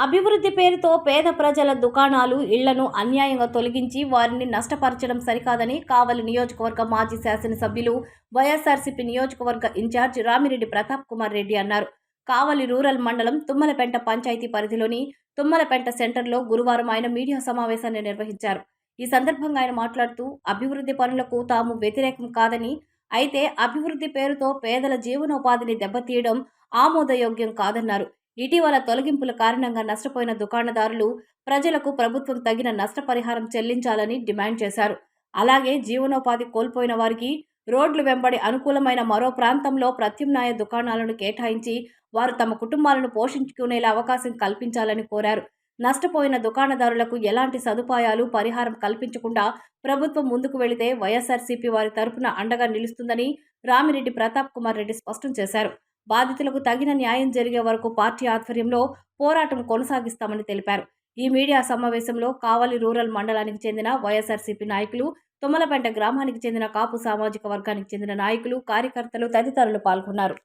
అభివృద్ధి పేరుతో పేద ప్రజల దుకాణాలు, ఇళ్లను అన్యాయంగా తొలగించి వారిని నష్టపరచడం సరికాదని కావలి నియోజకవర్గ మాజీ శాసనసభ్యులు, వైఎస్ఆర్సీపీ నియోజకవర్గ ఇన్ఛార్జ్ రామిరెడ్డి ప్రతాప్ కుమార్ రెడ్డి అన్నారు. కావలి రూరల్ మండలం తుమ్మలపెంట పంచాయతీ పరిధిలోని తుమ్మలపెంట సెంటర్లో గురువారం ఆయన మీడియా సమావేశాన్ని నిర్వహించారు. ఈ సందర్భంగా ఆయన మాట్లాడుతూ అభివృద్ధి పనులకు తాము వ్యతిరేకం కాదని, అయితే అభివృద్ధి పేరుతో పేదల జీవనోపాధిని దెబ్బతీయడం ఆమోదయోగ్యం కాదన్నారు. ఇటీవల తొలగింపుల కారణంగా నష్టపోయిన దుకాణదారులు, ప్రజలకు ప్రభుత్వం తగిన నష్టపరిహారం చెల్లించాలని డిమాండ్ చేశారు. అలాగే జీవనోపాధి కోల్పోయిన వారికి రోడ్లు వెంబడి అనుకూలమైన మరో ప్రాంతంలో ప్రత్యామ్నాయ దుకాణాలను కేటాయించి వారు తమ కుటుంబాలను పోషించుకునేలా అవకాశం కల్పించాలని కోరారు. నష్టపోయిన దుకాణదారులకు ఎలాంటి సదుపాయాలు, పరిహారం కల్పించకుండా ప్రభుత్వం ముందుకు వెళితే వైఎస్ఆర్సీపీ వారి తరపున అండగా నిలుస్తుందని రామిరెడ్డి ప్రతాప్ కుమార్ రెడ్డి స్పష్టం చేశారు. బాధితులకు తగిన న్యాయం జరిగే వరకు పార్టీ ఆధ్వర్యంలో పోరాటం కొనసాగిస్తామని తెలిపారు. ఈ మీడియా సమావేశంలో కావలి రూరల్ మండలానికి చెందిన వైఎస్ఆర్సీపీ నాయకులు, తుమ్మలపెంట గ్రామానికి చెందిన కాపు సామాజిక వర్గానికి చెందిన నాయకులు, కార్యకర్తలు తదితరులు పాల్గొన్నారు.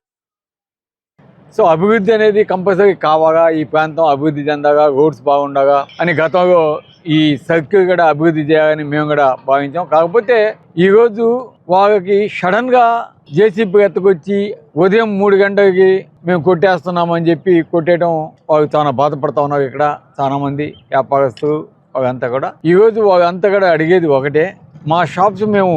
సో అభివృద్ధి అనేది కంపల్సరీ కావాలా, ఈ ప్రాంతం అభివృద్ధి చెందగా, రోడ్స్ బాగుండగా అని గతంలో ఈ సర్కిల్ కూడా అభివృద్ధి చేయాలని మేము కూడా భావించాం. కాకపోతే ఈరోజు వాళ్ళకి సడన్గా జేసీబీ ఎత్తుకొచ్చి ఉదయం 3 గంటలకి మేము కొట్టేస్తున్నామని చెప్పి కొట్టేయడం వాళ్ళు చాలా బాధపడుతూ ఉన్నారు. ఇక్కడ చాలా మంది వ్యాపారస్తులు వాళ్ళంతా కూడా ఈరోజు వాళ్ళంతా కూడా అడిగేది ఒకటే, మా షాప్స్ మేము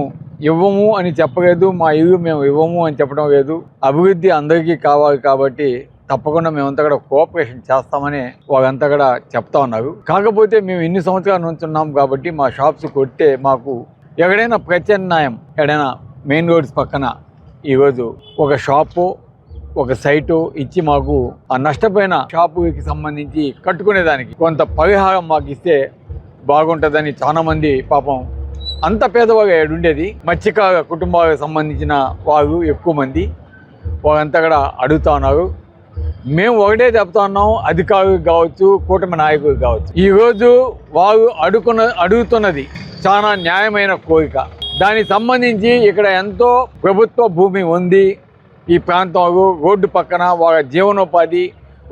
ఇవ్వము అని చెప్పలేదు, మా ఇల్లు మేము ఇవ్వము అని చెప్పడం లేదు. అభివృద్ధి అందరికీ కావాలి కాబట్టి తప్పకుండా మేమంతా కూడా కోఆపరేషన్ చేస్తామని వాళ్ళంతా కూడా చెప్తా ఉన్నారు. కాకపోతే మేము ఇన్ని సంవత్సరాల నుంచి ఉన్నాం కాబట్టి మా షాప్స్ కొట్టే మాకు ఎక్కడైనా ప్రత్యామ్నాయం, ఎక్కడైనా మెయిన్ రోడ్స్ పక్కన ఈరోజు ఒక షాపు, ఒక సైటు ఇచ్చి మాకు ఆ నష్టపోయిన షాపుకి సంబంధించి కట్టుకునేదానికి కొంత పరిహారం మాకు ఇస్తే బాగుంటుందని చాలామంది పాపం అంత పేదవాగా ఉండేది మత్స్యకార కుటుంబాలకు సంబంధించిన వారు ఎక్కువ మంది వాళ్ళంతా కూడా అడుగుతా ఉన్నారు. మేము ఒకటే చెప్తా ఉన్నాం, అధికారులు కావచ్చు, కూటమి నాయకులు కావచ్చు, ఈరోజు వారు అడుగుతున్నది చాలా న్యాయమైన కోరిక. దానికి సంబంధించి ఇక్కడ ఎంతో ప్రభుత్వ భూమి ఉంది. ఈ ప్రాంతంలో రోడ్డు పక్కన వాళ్ళ జీవనోపాధి,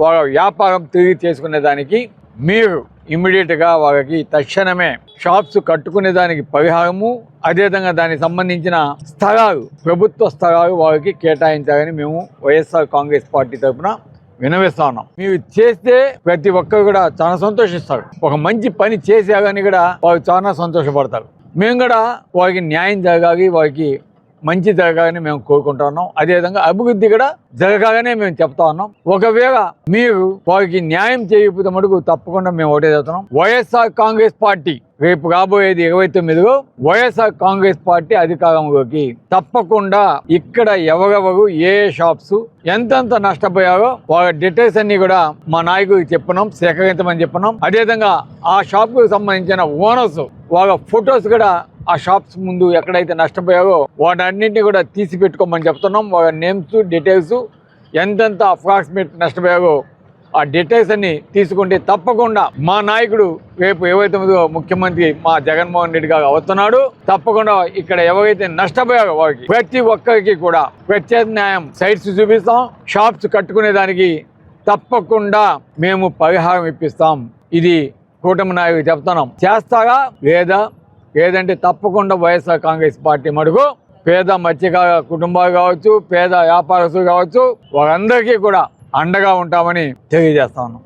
వాళ్ళ వ్యాపారం తిరిగి చేసుకునేదానికి మీరు ఇమ్మీడియట్గా వాళ్ళకి తక్షణమే షాప్స్ కట్టుకునేదానికి పరిహారము, అదేవిధంగా దానికి సంబంధించిన స్థలాలు, ప్రభుత్వ స్థలాలు వాళ్ళకి కేటాయించాలని మేము వైఎస్ఆర్ కాంగ్రెస్ పార్టీ తరఫున వినవిస్తా ఉన్నాం. మీరు చేస్తే ప్రతి ఒక్కరు కూడా చాలా సంతోషిస్తారు. ఒక మంచి పని చేసేగాని కూడా వాళ్ళు చాలా సంతోషపడతారు. మేము కూడా వారికి న్యాయం జరగాలి, వారికి మంచి జరగాలని మేము కోరుకుంటా ఉన్నాం. అదేవిధంగా అభివృద్ధి కూడా జరగాలనే మేము చెప్తా ఉన్నాం. ఒకవేళ మీరు వారికి న్యాయం చేయకపోతే మటుకు తప్పకుండా మేము ఒకటే చెప్తున్నాం, వైఎస్ఆర్ కాంగ్రెస్ పార్టీ రేపు రాబోయేది 29లో వైఎస్ఆర్ కాంగ్రెస్ పార్టీ అధికారంలోకి తప్పకుండా ఇక్కడ ఎవరెవరు ఏ షాప్స్ ఎంతెంత నష్టపోయారో వాళ్ళ డీటెయిల్స్ అన్ని కూడా మా నాయకుడికి చెప్పినాం, సేకరించమని చెప్పినాం. అదేవిధంగా ఆ షాప్కు సంబంధించిన ఓనర్స్ వాళ్ళ ఫొటోస్ కూడా ఆ షాప్స్ ముందు ఎక్కడైతే నష్టపోయారో వాటన్నింటినీ కూడా తీసి పెట్టుకోమని చెప్తున్నాం. వాళ్ళ నేమ్స్, డీటెయిల్స్, ఎంతెంత అప్రాక్సిమేట్ నష్టపోయారో ఆ డీటెయిల్స్ అన్ని తీసుకుంటే తప్పకుండా మా నాయకుడు రేపు 29వ ముఖ్యమంత్రి మా జగన్మోహన్ రెడ్డి గారు అవుతున్నాడు. తప్పకుండా ఇక్కడ ఎవరైతే నష్టపోయారో వారికి ప్రతి ఒక్కరికి కూడా ప్రత్యామ్నాయం సైట్స్ చూపిస్తాం. షాప్స్ కట్టుకునే దానికి తప్పకుండా మేము పరిహారం ఇప్పిస్తాం. ఇది కూటమి నాయకుడు చెప్తున్నాం. చేస్తారా లేదంటే తప్పకుండా వైఎస్ఆర్ కాంగ్రెస్ పార్టీ మటుకు పేద మత్స్యకార కుటుంబాలు కావచ్చు, పేద వ్యాపారస్తులు కావచ్చు, వారందరికీ కూడా అండగా ఉంటామని తెలియజేస్తా ఉన్నాం.